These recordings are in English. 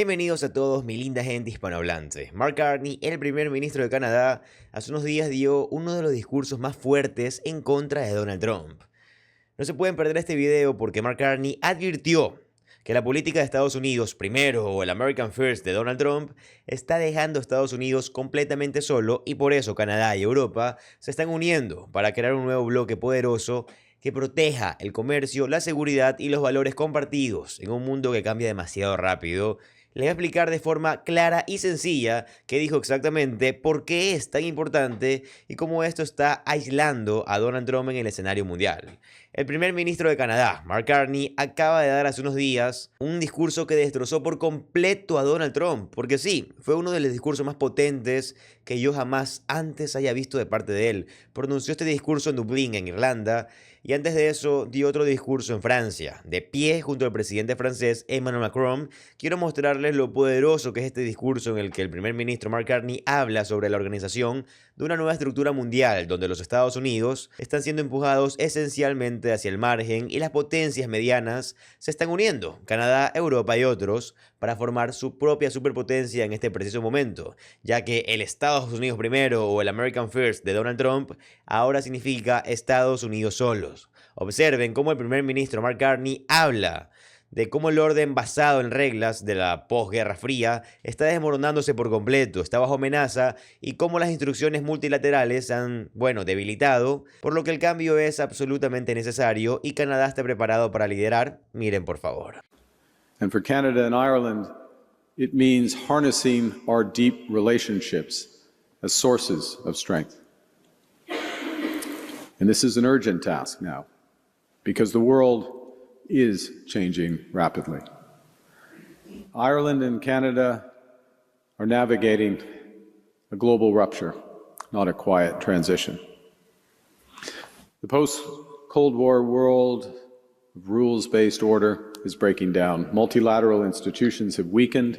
Bienvenidos a todos, mi linda gente hispanohablante. Mark Carney, el primer ministro de Canadá, hace unos días dio uno de los discursos más fuertes en contra de Donald Trump. No se pueden perder este video porque Mark Carney advirtió que la política de Estados Unidos primero o el American First de Donald Trump está dejando a Estados Unidos completamente solo y por eso Canadá y Europa se están uniendo para crear un nuevo bloque poderoso que proteja el comercio, la seguridad y los valores compartidos en un mundo que cambia demasiado rápido. Les voy a explicar de forma clara y sencilla qué dijo exactamente, por qué es tan importante y cómo esto está aislando a Donald Trump en el escenario mundial. El primer ministro de Canadá, Mark Carney, acaba de dar hace unos días un discurso que destrozó por completo a Donald Trump, porque sí, fue uno de los discursos más potentes que yo jamás antes haya visto de parte de él. Pronunció este discurso en Dublín, en Irlanda, y antes de eso dio otro discurso en Francia. De pie junto al presidente francés Emmanuel Macron, quiero mostrarles lo poderoso que es este discurso en el que el primer ministro Mark Carney habla sobre la organización de una nueva estructura mundial donde los Estados Unidos están siendo empujados esencialmente hacia el margen y las potencias medianas se están uniendo, Canadá, Europa y otros, para formar su propia superpotencia en este preciso momento, ya que el Estados Unidos primero o el American First de Donald Trump ahora significa Estados Unidos solos. Observen cómo el primer ministro Mark Carney habla de cómo el orden basado en reglas de la posguerra fría está desmoronándose por completo, está bajo amenaza y cómo las instrucciones multilaterales se han, debilitado, por lo que el cambio es absolutamente necesario y Canadá está preparado para liderar. Miren, por favor. And for Canada and Ireland, it means harnessing our deep relationships as sources of strength. And this is an urgent task now, because the world is changing rapidly. Ireland and Canada are navigating a global rupture, not a quiet transition. The post-Cold War world of rules-based order is breaking down. Multilateral institutions have weakened.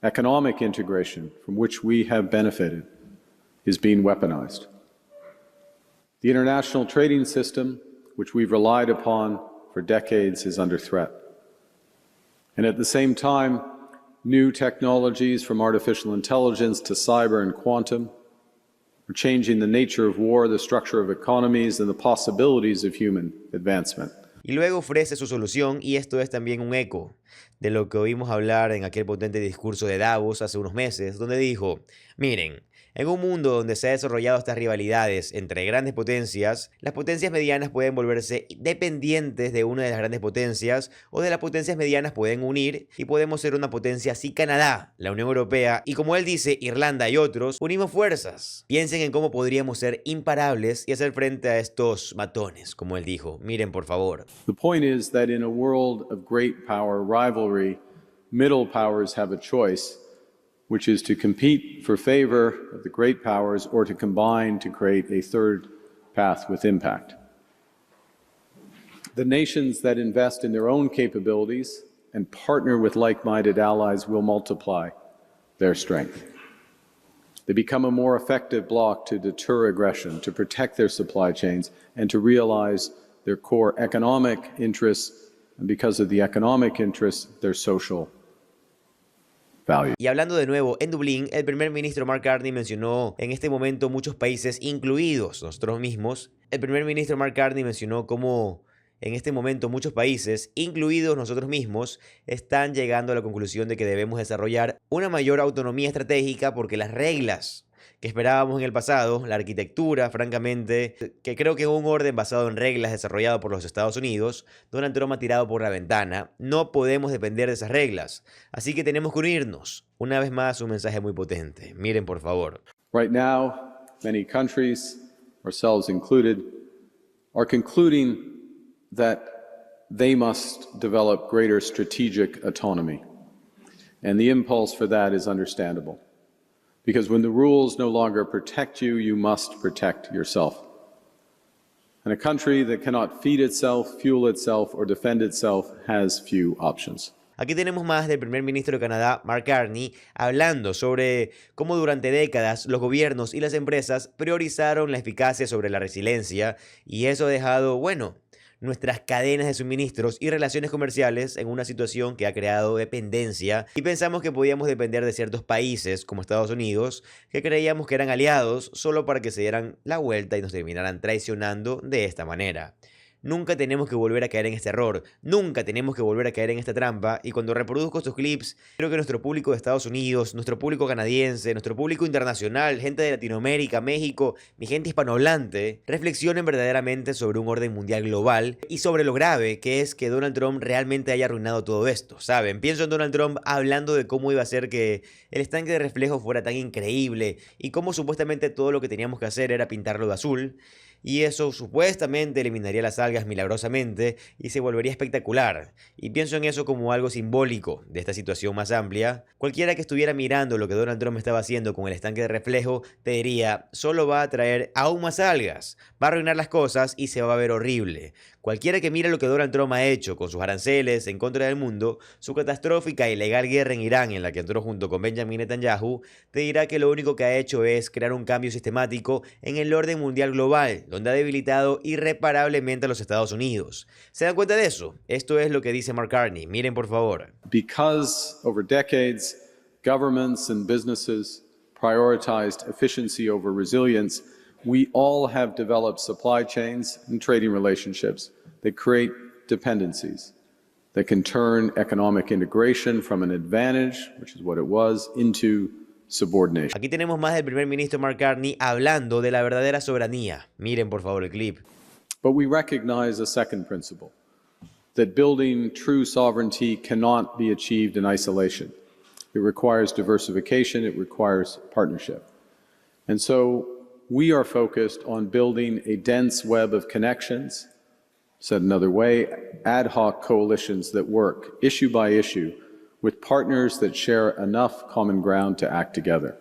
Economic integration, from which we have benefited, is being weaponized. The international trading system, which we've relied upon for decades, is under threat. And at the same time, new technologies from artificial intelligence to cyber and quantum are changing the nature of war, the structure of economies, and the possibilities of human advancement. Y luego ofrece su solución, y esto es también un eco de lo que oímos hablar en aquel potente discurso de Davos hace unos meses, donde dijo, miren, en un mundo donde se han desarrollado estas rivalidades entre grandes potencias, las potencias medianas pueden volverse dependientes de una de las grandes potencias, o de las potencias medianas pueden unir, y podemos ser una potencia así Canadá, la Unión Europea, y como él dice, Irlanda y otros, unimos fuerzas. Piensen en cómo podríamos ser imparables y hacer frente a estos matones, como él dijo. Miren, por favor. The point is that in a world of great power rivalry, middle powers have a choice, which is to compete for favor of the great powers or to combine to create a third path with impact. The nations that invest in their own capabilities and partner with like-minded allies will multiply their strength. They become a more effective bloc to deter aggression, to protect their supply chains, and to realize their core economic interests, and because of the economic interests, their social value. Y hablando de nuevo, en Dublín, el primer ministro Mark Carney mencionó en este momento muchos países, incluidos nosotros mismos. El primer ministro Mark Carney mencionó cómo en este momento muchos países, incluidos nosotros mismos, están llegando a la conclusión de que debemos desarrollar una mayor autonomía estratégica porque las reglas que esperábamos en el pasado, la arquitectura, francamente, que creo que es un orden basado en reglas desarrollado por los Estados Unidos, Donald Trump ha tirado por la ventana. No podemos depender de esas reglas, así que tenemos que unirnos. Una vez más, un mensaje muy potente. Miren, por favor. Right now, many countries, ourselves included, are concluding that they must develop greater strategic autonomy, and the impulse for that is understandable. Because when the rules no longer protect you, you must protect yourself. And a country that cannot feed itself, fuel itself, or defend itself has few options. Aquí tenemos más del primer ministro de Canadá, Mark Carney, hablando sobre cómo durante décadas los gobiernos y las empresas priorizaron la eficacia sobre la resiliencia, y eso ha dejado, nuestras cadenas de suministros y relaciones comerciales en una situación que ha creado dependencia y pensamos que podíamos depender de ciertos países como Estados Unidos, que creíamos que eran aliados solo para que se dieran la vuelta y nos terminaran traicionando de esta manera. Nunca tenemos que volver a caer en este error, nunca tenemos que volver a caer en esta trampa y cuando reproduzco estos clips, creo que nuestro público de Estados Unidos, nuestro público canadiense, nuestro público internacional, gente de Latinoamérica, México, mi gente hispanohablante, reflexionen verdaderamente sobre un orden mundial global y sobre lo grave que es que Donald Trump realmente haya arruinado todo esto, ¿saben? Pienso en Donald Trump hablando de cómo iba a ser que el estanque de reflejo fuera tan increíble y cómo supuestamente todo lo que teníamos que hacer era pintarlo de azul y eso supuestamente eliminaría las algas milagrosamente y se volvería espectacular. Y pienso en eso como algo simbólico de esta situación más amplia. Cualquiera que estuviera mirando lo que Donald Trump estaba haciendo con el estanque de reflejo te diría, solo va a traer aún más algas, va a arruinar las cosas y se va a ver horrible. Cualquiera que mire lo que Donald Trump ha hecho con sus aranceles en contra del mundo, su catastrófica e ilegal guerra en Irán en la que entró junto con Benjamin Netanyahu, te dirá que lo único que ha hecho es crear un cambio sistemático en el orden mundial global, donde ha debilitado irreparablemente a los Estados Unidos. ¿Se dan cuenta de eso? Esto es lo que dice Mark Carney. Miren por favor. Because over decades, governments and businesses prioritized efficiency over resilience, we all have developed supply chains and trading relationships that create dependencies that can turn economic integration from an advantage, which is what it was, into subordination. Aquí tenemos más del primer ministro Mark Carney hablando de la verdadera soberanía. Miren por favor el clip. But we recognize a second principle, that building true sovereignty cannot be achieved in isolation. It requires diversification, it requires partnership. And so we are focused on building a dense web of connections, said another way, ad hoc coalitions that work issue by issue with partners that share enough common ground to act together.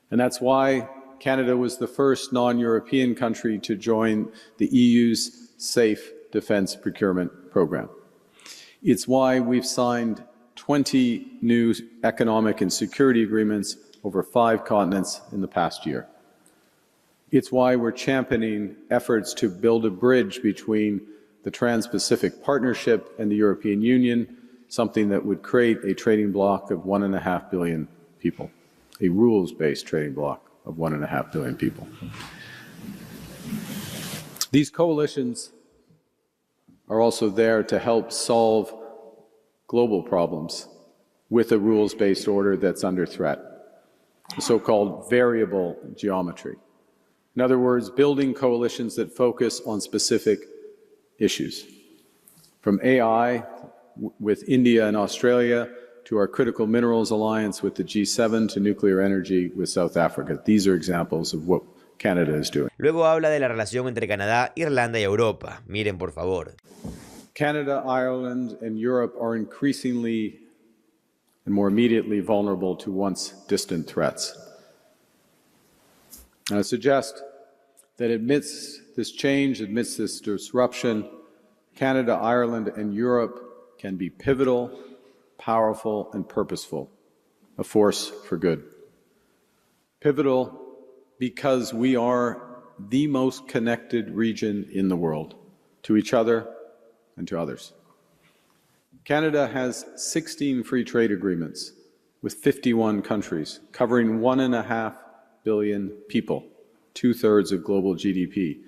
And that's why Canada was the first non-European country to join the EU's Safe Defence Procurement Program. It's why we've signed 20 new economic and security agreements over 5 continents in the past year. It's why we're championing efforts to build a bridge between the Trans-Pacific Partnership and the European Union, something that would create a trading bloc of 1.5 billion people, a rules-based trading bloc of 1.5 billion people. These coalitions are also there to help solve global problems with a rules-based order that's under threat, the so-called variable geometry. In other words, building coalitions that focus on specific issues, from AI with India and Australia to our critical minerals alliance with the G7 to nuclear energy with South Africa. These are examples of what Canada is doing. Luego habla de la relación entre Canadá, Irlanda y Europa. Miren por favor. Canada, Ireland, and Europe are increasingly and more immediately vulnerable to once distant threats. And I suggest that amidst this change, amidst this disruption, Canada, Ireland, and Europe can be pivotal, powerful, and purposeful, a force for good. Pivotal because we are the most connected region in the world, to each other and to others. Canada has 16 free trade agreements with 51 countries, covering 1.5 billion people, 2/3 of global GDP.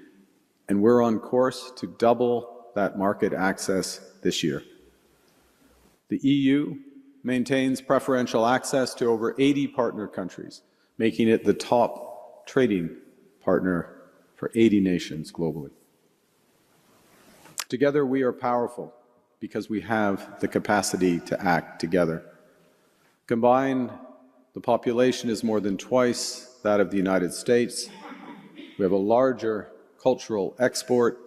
And we're on course to double that market access this year. The EU maintains preferential access to over 80 partner countries, making it the top trading partner for 80 nations globally. Together we are powerful because we have the capacity to act together. Combined, the population is more than twice that of the United States. We have a larger cultural export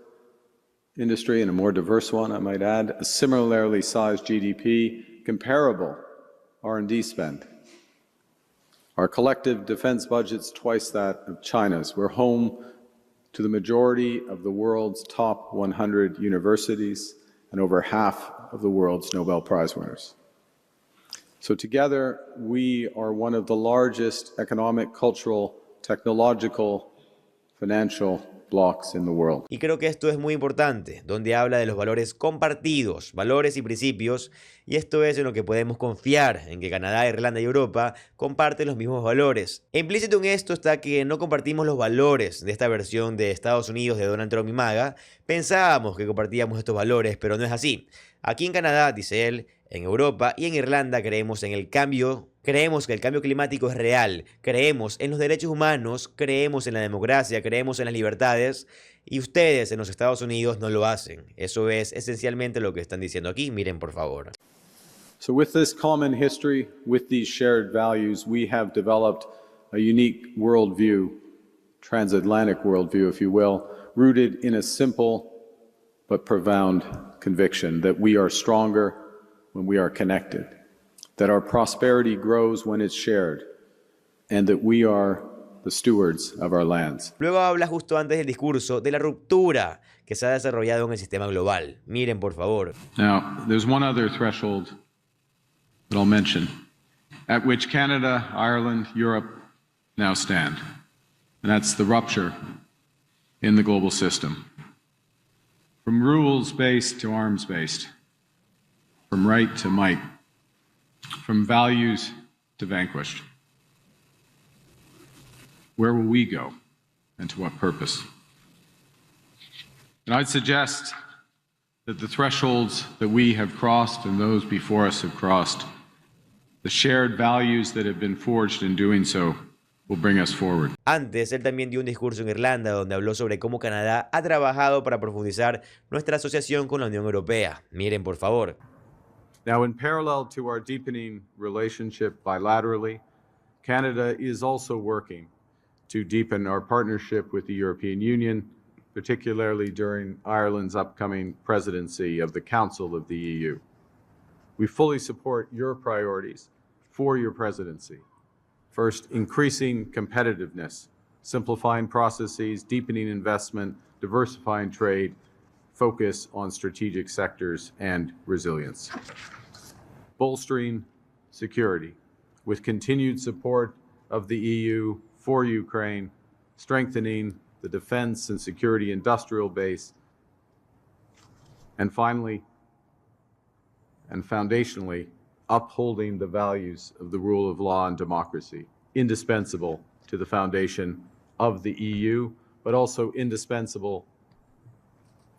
industry and a more diverse one, I might add, a similarly sized GDP, comparable R&D spend. Our collective defense budget's twice that of China's. We're home to the majority of the world's top 100 universities and over half of the world's Nobel Prize winners. So together, we are one of the largest economic, cultural, technological financial blocs in the world. Y creo que esto es muy importante, donde habla de los valores compartidos, valores y principios, y esto es en lo que podemos confiar, en que Canadá, Irlanda y Europa comparten los mismos valores. E implícito en esto está que no compartimos los valores de esta versión de Estados Unidos de Donald Trump y MAGA. Pensábamos que compartíamos estos valores, pero no es así. Aquí en Canadá, dice él, en Europa y en Irlanda creemos en el cambio. Creemos que el cambio climático es real, creemos en los derechos humanos, creemos en la democracia, creemos en las libertades y ustedes en los Estados Unidos no lo hacen. Eso es esencialmente lo que están diciendo aquí. Miren, por favor. So with this common history, with these shared values, we have developed a unique worldview, transatlantic worldview, if you will, rooted in a simple but profound conviction that we are stronger when we are connected, that our prosperity grows when it's shared, and that we are the stewards of our lands. Luego habla justo antes del discurso de la ruptura que se ha desarrollado en el sistema global. Miren, por favor. Now, there's one other threshold that I'll mention, at which Canada, Ireland, Europe now stand, and that's the rupture in the global system. From rules-based to arms-based, from right to might, from values to vanquished. Where will we go, and to what purpose? And I'd suggest that the thresholds that we have crossed and those before us have crossed, the shared values that have been forged in doing so, will bring us forward. Antes, él también dio un discurso en Irlanda donde habló sobre cómo Canadá ha trabajado para profundizar nuestra asociación con la Unión Europea. Miren, por favor. Now, in parallel to our deepening relationship bilaterally, Canada is also working to deepen our partnership with the European Union, particularly during Ireland's upcoming presidency of the Council of the EU. We fully support your priorities for your presidency. First, increasing competitiveness, simplifying processes, deepening investment, diversifying trade, focus on strategic sectors, and resilience. Bolstering security with continued support of the EU for Ukraine, strengthening the defense and security industrial base, and finally, and foundationally, upholding the values of the rule of law and democracy, indispensable to the foundation of the EU, but also indispensable,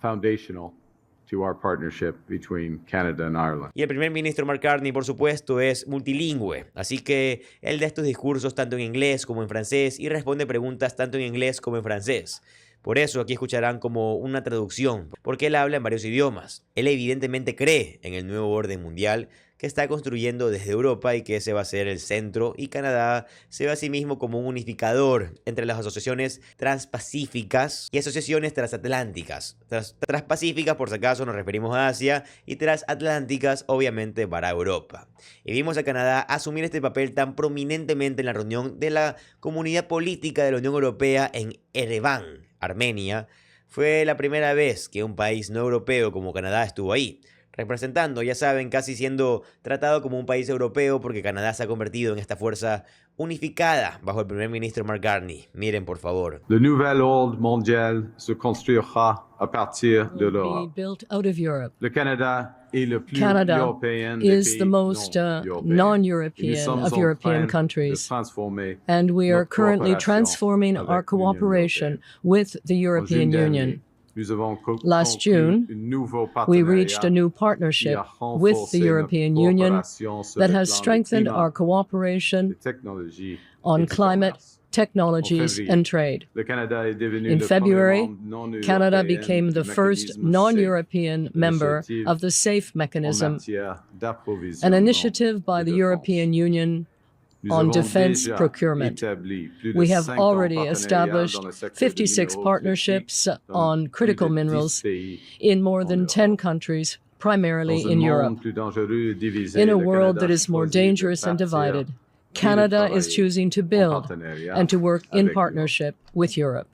foundational to our partnership between Canada and Ireland. Y el primer ministro Mark Carney, por supuesto, es multilingüe, así que él da estos discursos tanto en inglés como en francés y responde preguntas tanto en inglés como en francés. Por eso aquí escucharán como una traducción, porque él habla en varios idiomas. Él evidentemente cree en el nuevo orden mundial que está construyendo desde Europa y que ese va a ser el centro, y Canadá se ve a sí mismo como un unificador entre las asociaciones transpacíficas y asociaciones transatlánticas. Transpacíficas, por si acaso, nos referimos a Asia, y transatlánticas, obviamente, para Europa. Y vimos a Canadá asumir este papel tan prominentemente en la reunión de la Comunidad Política de la Unión Europea en Ereván, Armenia. Fue la primera vez que un país no europeo como Canadá estuvo ahí, representando, ya saben, casi siendo tratado como un país europeo, porque Canadá se ha convertido en esta fuerza unificada bajo el primer ministro Mark Carney. Miren, por favor. Le nouvel ordre mondial se construira à partir de l'Europe. Le Canada est le plus européen des is the most non-European of European countries, and we are currently transforming our cooperation with the European Union. Last June, we reached a new partnership with the European Union that has strengthened our cooperation on climate, technologies, and trade. In February, Canada became the first non-European member of the SAFE mechanism, an initiative by the European Union on defense procurement. We have already established 56 partnerships on critical minerals in more than 10 countries, primarily in Europe. In a world that is more dangerous and divided, Canada is choosing to build and to work in partnership with Europe.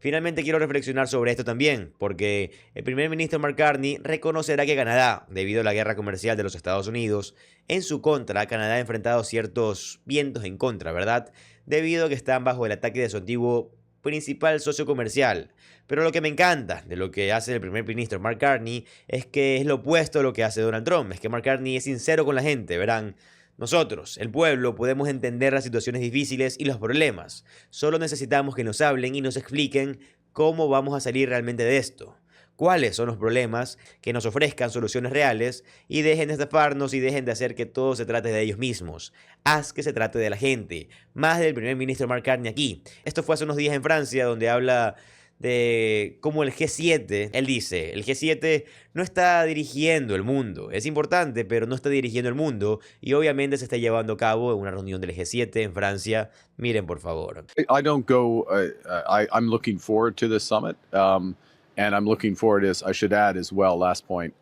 Finalmente quiero reflexionar sobre esto también, porque el primer ministro Mark Carney reconocerá que Canadá, debido a la guerra comercial de los Estados Unidos, en su contra, Canadá ha enfrentado ciertos vientos en contra, ¿verdad? Debido a que están bajo el ataque de su antiguo principal socio comercial. Pero lo que me encanta de lo que hace el primer ministro Mark Carney es que es lo opuesto a lo que hace Donald Trump. Es que Mark Carney es sincero con la gente, verán. Nosotros, el pueblo, podemos entender las situaciones difíciles y los problemas. Solo necesitamos que nos hablen y nos expliquen cómo vamos a salir realmente de esto. Cuáles son los problemas, que nos ofrezcan soluciones reales y dejen de estafarnos y dejen de hacer que todo se trate de ellos mismos. Haz que se trate de la gente, más del primer ministro Mark Carney aquí. Esto fue hace unos días en Francia, donde habla de cómo el G7, él dice, el G7 no está dirigiendo el mundo, es importante, pero no está dirigiendo el mundo, y obviamente se está llevando a cabo una reunión del G7 en Francia. Miren, por favor. I'm looking forward to this summit, and I'm looking forward, as I should add as well, last point,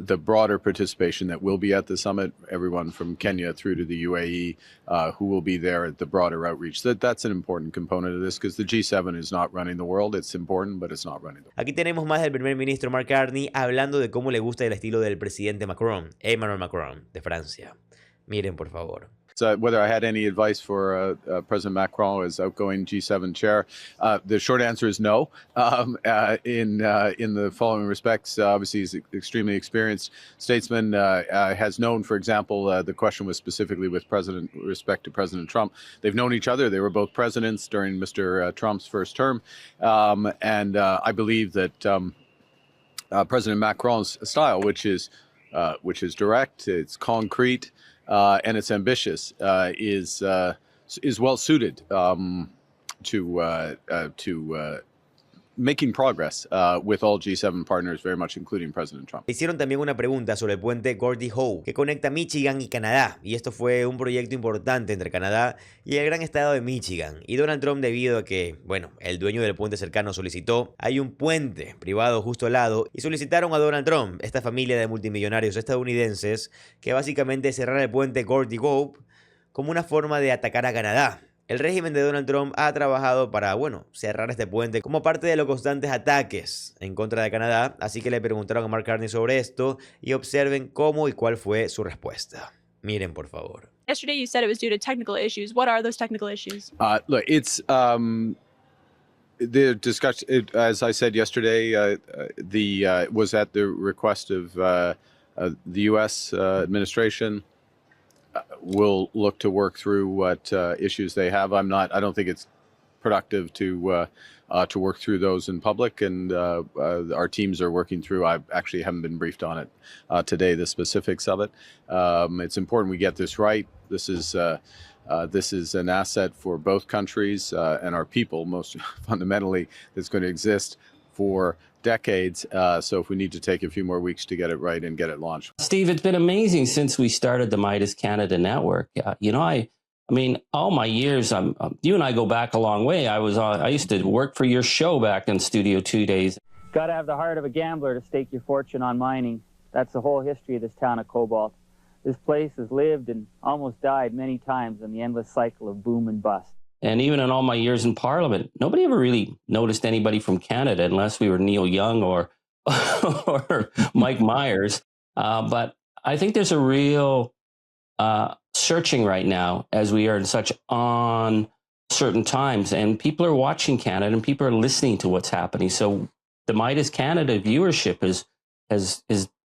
the broader participation that will be at the summit, everyone from Kenya through to the UAE, who will be there at the broader outreach. That's an important component of this, because the G7 is not running the world. It's important, but it's not running the world. Aquí tenemos más del primer ministro Mark Carney hablando de cómo le gusta el estilo del presidente Macron, Emmanuel Macron, de Francia. Miren, por favor. Whether I had any advice for President Macron as outgoing G7 chair, the short answer is no. In the following respects, obviously he's an extremely experienced statesman. Has known, for example, the question was specifically with respect to President Trump. They've known each other. They were both presidents during Mr. Trump's first term, and I believe that President Macron's style, which is direct, it's concrete, and it's ambitious, is well suited to making progress with all G7 partners, very much including President Trump. Hicieron también una pregunta sobre el puente Gordie Howe, que conecta Michigan y Canadá, y esto fue un proyecto importante entre Canadá y el gran estado de Michigan. Y Donald Trump, debido a que, bueno, el dueño del puente cercano solicitó, hay un puente privado justo al lado, y solicitaron a Donald Trump, esta familia de multimillonarios estadounidenses, que básicamente cerrara el puente Gordie Howe como una forma de atacar a Canadá. El régimen de Donald Trump ha trabajado para, bueno, cerrar este puente como parte de los constantes ataques en contra de Canadá, así que le preguntaron a Mark Carney sobre esto y observen cómo y cuál fue su respuesta. Miren, por favor. Yesterday you said it was due to technical issues. What are those technical issues? Look, it's the discussion, as I said yesterday, was at the request of the U.S. administration. We'll look to work through what issues they have. I don't think it's productive to work through those in public, and our teams are working through. I actually haven't been briefed on it today, the specifics of it. It's important we get this right. This is an asset for both countries and our people, most fundamentally, that's going to exist for decades. So if we need to take a few more weeks to get it right and get it launched. Steve, it's been amazing since we started the Midas Canada Network. I mean, all my years, you and I go back a long way. I used to work for your show back in Studio 2 Days. Got to have the heart of a gambler to stake your fortune on mining. That's the whole history of this town of Cobalt. This place has lived and almost died many times in the endless cycle of boom and bust. And even in all my years in Parliament, nobody ever really noticed anybody from Canada unless we were Neil Young or Mike Myers. But I think there's a real searching right now as we are in such uncertain times. And people are watching Canada and people are listening to what's happening. So the Midas Canada viewership has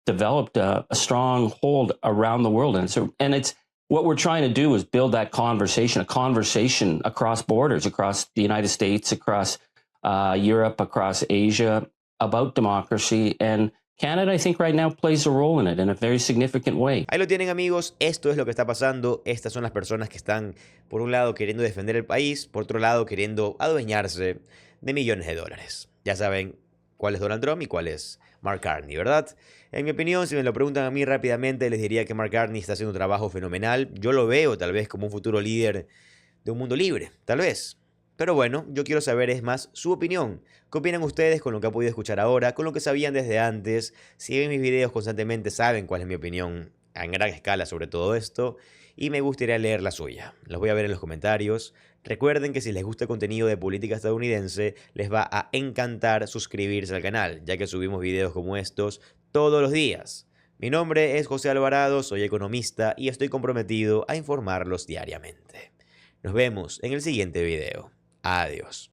developed a strong hold around the world. And it's what we're trying to do is build that conversation, a conversation across borders, across the United States, across Europe, across Asia, about democracy. And Canada, I think, right now plays a role in it in a very significant way. Ahí lo tienen, amigos. Esto es lo que está pasando. Estas son las personas que están, por un lado, queriendo defender el país, por otro lado, queriendo adueñarse de millones de dólares. Ya saben cuál es Donald Trump y cuál es Mark Carney, ¿verdad? En mi opinión, si me lo preguntan a mí rápidamente, les diría que Mark Carney está haciendo un trabajo fenomenal. Yo lo veo tal vez como un futuro líder de un mundo libre, tal vez. Pero bueno, yo quiero saber es más su opinión. ¿Qué opinan ustedes con lo que han podido escuchar ahora, con lo que sabían desde antes? Si ven mis videos constantemente saben cuál es mi opinión en gran escala sobre todo esto. Y me gustaría leer la suya. Los voy a ver en los comentarios. Recuerden que si les gusta el contenido de política estadounidense, les va a encantar suscribirse al canal, ya que subimos videos como estos todos los días. Mi nombre es José Alvarado, soy economista y estoy comprometido a informarlos diariamente. Nos vemos en el siguiente video. Adiós.